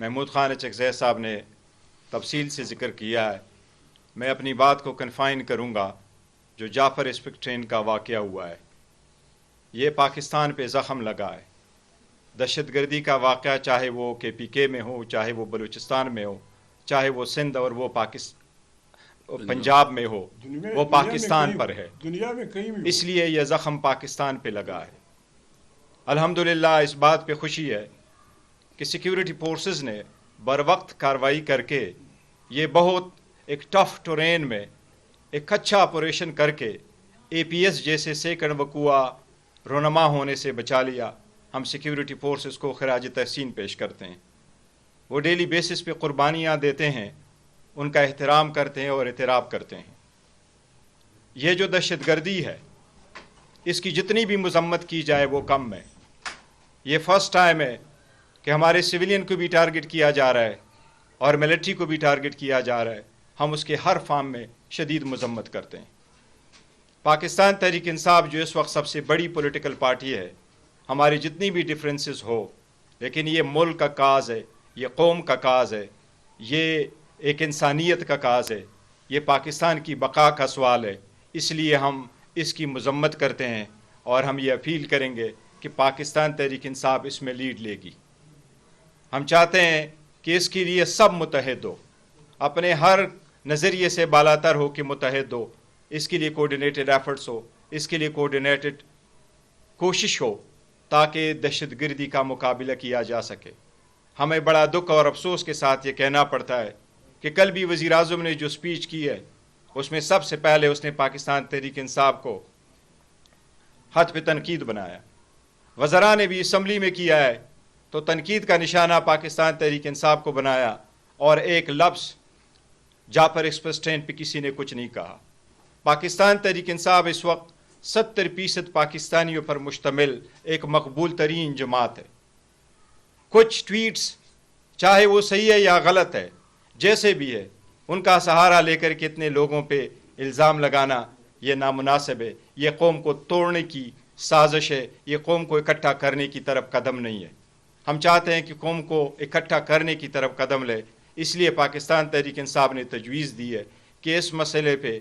محمود خان چکزئی صاحب نے تفصیل سے ذکر کیا ہے. میں اپنی بات کو کنفائن کروں گا جو جعفر اسپک ٹرین کا واقعہ ہوا ہے. یہ پاکستان پہ زخم لگا ہے. دہشت گردی کا واقعہ چاہے وہ KPK میں ہو، چاہے وہ بلوچستان میں ہو، چاہے وہ سندھ اور وہ پنجاب میں ہو، وہ پاکستان پر ہے. دنیا میں کہیں بھی اس لیے یہ زخم پاکستان پہ لگا ہے. الحمدللہ اس بات پہ خوشی ہے کہ سیکیورٹی فورسز نے بروقت کارروائی کر کے یہ بہت ایک ٹف ٹرین میں ایک اچھا آپریشن کر کے APS جیسے سیکنڈ وقوع رونما ہونے سے بچا لیا. ہم سیکیورٹی فورسز کو خراج تحسین پیش کرتے ہیں. وہ ڈیلی بیسس پہ قربانیاں دیتے ہیں، ان کا احترام کرتے ہیں اور اعتراف کرتے ہیں. یہ جو دہشت گردی ہے اس کی جتنی بھی مذمت کی جائے وہ کم ہے. یہ فرسٹ ٹائم ہے کہ ہمارے سویلین کو بھی ٹارگٹ کیا جا رہا ہے اور ملٹری کو بھی ٹارگٹ کیا جا رہا ہے. ہم اس کے ہر فارم میں شدید مذمت کرتے ہیں. پاکستان تحریک انصاف جو اس وقت سب سے بڑی پولیٹیکل پارٹی ہے، ہماری جتنی بھی ڈفرینسز ہو، لیکن یہ ملک کا کاز ہے، یہ قوم کا کاز ہے، یہ ایک انسانیت کا کاز ہے، یہ پاکستان کی بقا کا سوال ہے. اس لیے ہم اس کی مذمت کرتے ہیں اور ہم یہ اپیل کریں گے کہ پاکستان تحریک انصاف اس میں لیڈ لے گی. ہم چاہتے ہیں کہ اس کے لیے سب متحد ہو، اپنے ہر نظریے سے بالاتر ہو کہ متحد ہو. اس کے لیے کوآرڈینیٹڈ ایفرٹس ہو، اس کے لیے کوآرڈینیٹڈ کوشش ہو تاکہ دہشت گردی کا مقابلہ کیا جا سکے. ہمیں بڑا دکھ اور افسوس کے ساتھ یہ کہنا پڑتا ہے کہ کل بھی وزیر اعظم نے جو سپیچ کی ہے اس میں سب سے پہلے اس نے پاکستان تحریک انصاف کو ہاتھ پہ تنقید بنایا. وزراء نے بھی اسمبلی میں کیا ہے تو تنقید کا نشانہ پاکستان تحریک انصاف کو بنایا اور ایک لفظ جعفر ایکسپریس ٹرین پہ کسی نے کچھ نہیں کہا. پاکستان تحریک انصاف اس وقت 70% پاکستانیوں پر مشتمل ایک مقبول ترین جماعت ہے. کچھ ٹویٹس چاہے وہ صحیح ہے یا غلط ہے، جیسے بھی ہے، ان کا سہارا لے کر کے اتنے لوگوں پہ الزام لگانا یہ نامناسب ہے. یہ قوم کو توڑنے کی سازش ہے، یہ قوم کو اکٹھا کرنے کی طرف قدم نہیں ہے. ہم چاہتے ہیں کہ قوم کو اکٹھا کرنے کی طرف قدم لے. اس لیے پاکستان تحریک انصاف نے تجویز دی ہے کہ اس مسئلے پہ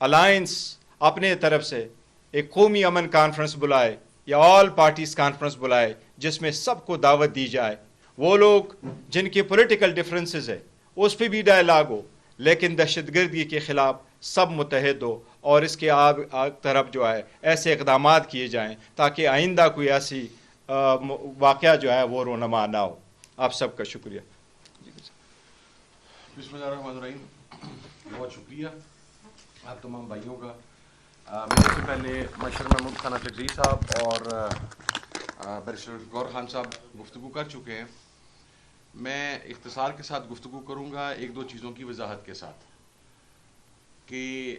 الائنس اپنے طرف سے ایک قومی امن کانفرنس بلائے یا آل پارٹیز کانفرنس بلائے جس میں سب کو دعوت دی جائے. وہ لوگ جن کے پولیٹیکل ڈفرینسز ہے اس پہ بھی ڈائلاگ ہو، لیکن دہشت گردی کے خلاف سب متحد ہو اور اس کے طرف جو ہے ایسے اقدامات کیے جائیں تاکہ آئندہ کوئی ایسی واقعہ جو ہے وہ رونما نہ ہو. آپ سب کا شکریہ. بسم اللہ الرحمن الرحیم. بہت شکریہ آپ تمام بھائیوں کا. میرے سے پہلے مشر محمود خان چکزئی صاحب اور بیرسٹر غور خان صاحب گفتگو کر چکے ہیں. میں اختصار کے ساتھ گفتگو کروں گا ایک دو چیزوں کی وضاحت کے ساتھ کہ